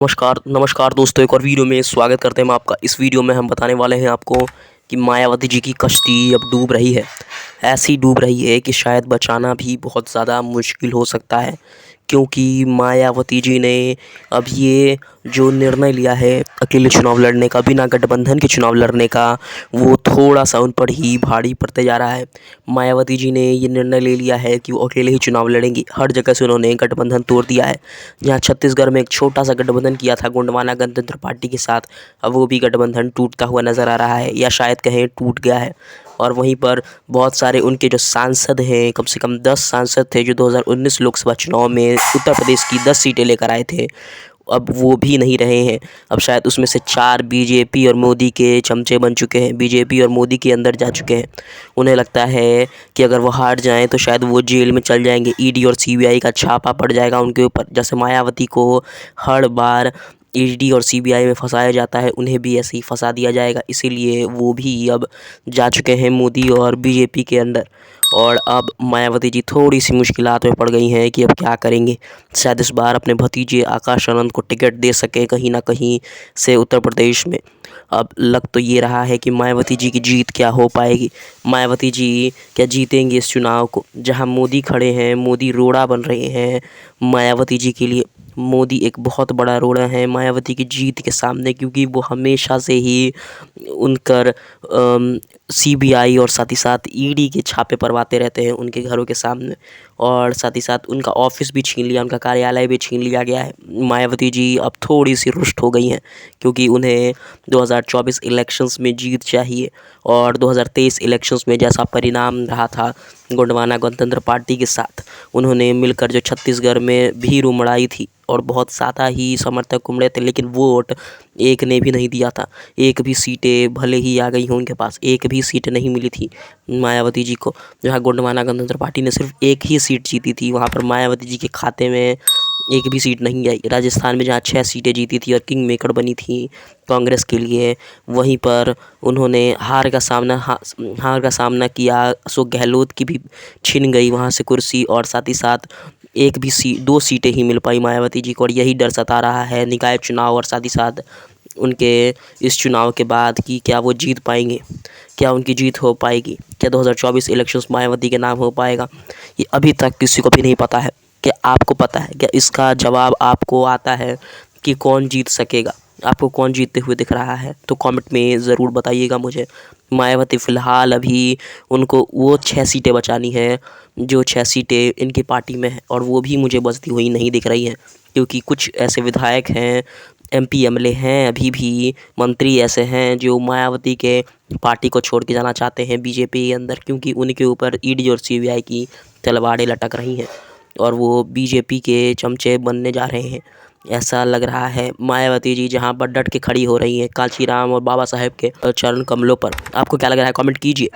नमस्कार नमस्कार दोस्तों, एक और वीडियो में स्वागत करते हैं हम आपका। इस वीडियो में हम बताने वाले हैं आपको कि मायावती जी की कश्ती अब डूब रही है। ऐसी डूब रही है कि शायद बचाना भी बहुत ज़्यादा मुश्किल हो सकता है, क्योंकि मायावती जी ने अब ये जो निर्णय लिया है अकेले चुनाव लड़ने का, बिना गठबंधन के चुनाव लड़ने का, वो थोड़ा-सा उन पर ही भारी पड़ते जा रहा है। मायावती जी ने ये निर्णय ले लिया है कि वो अकेले ही चुनाव लड़ेंगी। हर जगह से उन्होंने गठबंधन तोड़ दिया है। जहाँ छत्तीसगढ़ में एक छोटा-सा गठबंधन किया था गोंडवाना गणतंत्र पार्टी के साथ, अब वो भी गठबंधन टूटता हुआ नज़र आ रहा है, या शायद कहें टूट गया है। और वहीं पर बहुत सारे उनके जो सांसद हैं, कम से कम 10 सांसद थे जो 2019 लोकसभा चुनाव में उत्तर प्रदेश की 10 सीटें लेकर आए थे, अब वो भी नहीं रहे हैं। अब शायद उसमें से 4 बीजेपी और मोदी के चमचे बन चुके हैं, बीजेपी और मोदी के अंदर जा चुके हैं। उन्हें लगता है कि अगर वो हार जाएँ तो शायद वो जेल में चल जाएंगे, ईडी और सीबीआई का छापा पड़ जाएगा उनके ऊपर। जैसे मायावती को हर बार ईडी और सीबीआई में फंसाया जाता है, उन्हें भी ऐसे ही फंसा दिया जाएगा। इसीलिए वो भी अब जा चुके हैं मोदी और बीजेपी के अंदर। और अब मायावती जी थोड़ी सी मुश्किलात में पड़ गई हैं कि अब क्या करेंगे। शायद इस बार अपने भतीजे आकाश आनंद को टिकट दे सकें कहीं ना कहीं से उत्तर प्रदेश में। अब लग तो ये रहा है कि मायावती जी की जीत क्या हो पाएगी। मायावती जी क्या जीतेंगे इस चुनाव को? जहां मोदी खड़े हैं, मोदी रोड़ा बन रहे हैं मायावती जी के लिए। मोदी एक बहुत बड़ा रोड़ा है मायावती की जीत के सामने, क्योंकि वो हमेशा से ही उनकर सीबीआई और साथ ही साथ ईडी के छापे परवाते रहते हैं उनके घरों के सामने। और साथ ही साथ उनका ऑफिस भी छीन लिया, उनका कार्यालय भी छीन लिया गया है। मायावती जी अब थोड़ी सी रुष्ट हो गई हैं, क्योंकि उन्हें 2024 इलेक्शंस में जीत चाहिए। और 2023 इलेक्शंस में जैसा परिणाम रहा था गोंडवाना गणतंत्र पार्टी के साथ, उन्होंने मिलकर जो छत्तीसगढ़ में भीड़ उमड़ाई थी और बहुत ज़्यादा ही समर्थक उमड़े थे, लेकिन वोट एक ने भी नहीं दिया था। एक भी सीटें भले ही आ गई हों उनके पास, एक भी सीट नहीं मिली थी मायावती जी को। जहाँ गोंडवाना गणतंत्र पार्टी ने सिर्फ एक ही सीट जीती थी, वहाँ पर मायावती जी के खाते में एक भी सीट नहीं आई। राजस्थान में जहाँ 6 सीटें जीती थी और किंग मेकर बनी थी कांग्रेस के लिए, वहीं पर उन्होंने हार का सामना किया। अशोक गहलोत की भी छिन गई वहाँ से कुर्सी, और साथ ही साथ एक भी 2 सीटें ही मिल पाई मायावती जी को। और यही डर सता रहा है निकाय चुनाव और साथ ही साथ उनके इस चुनाव के बाद कि क्या वो जीत पाएंगे, क्या उनकी जीत हो पाएगी, क्या 2024 इलेक्शंस मायावती के नाम हो पाएगा। ये अभी तक किसी को भी नहीं पता है। क्या आपको पता है? क्या इसका जवाब आपको आता है कि कौन जीत सकेगा? आपको कौन जीतते हुए दिख रहा है? तो कमेंट में ज़रूर बताइएगा मुझे। मायावती फ़िलहाल अभी उनको वो 6 सीटें बचानी है जो 6 सीटें इनकी पार्टी में हैं, और वो भी मुझे बचती हुई नहीं दिख रही हैं, क्योंकि कुछ ऐसे विधायक हैं, एमपी एमएलए हैं, अभी भी मंत्री ऐसे हैं जो मायावती के पार्टी को छोड़ के जाना चाहते हैं बीजेपी के अंदर, क्योंकि उनके ऊपर ईडी और सीबीआई की तलवारें लटक रही हैं और वो बीजेपी के चमचे बनने जा रहे हैं, ऐसा लग रहा है। मायावती जी जहां पर डट के खड़ी हो रही हैं कांचीराम और बाबा साहेब के चरण कमलों पर। आपको क्या लग रहा है? कमेंट कीजिए।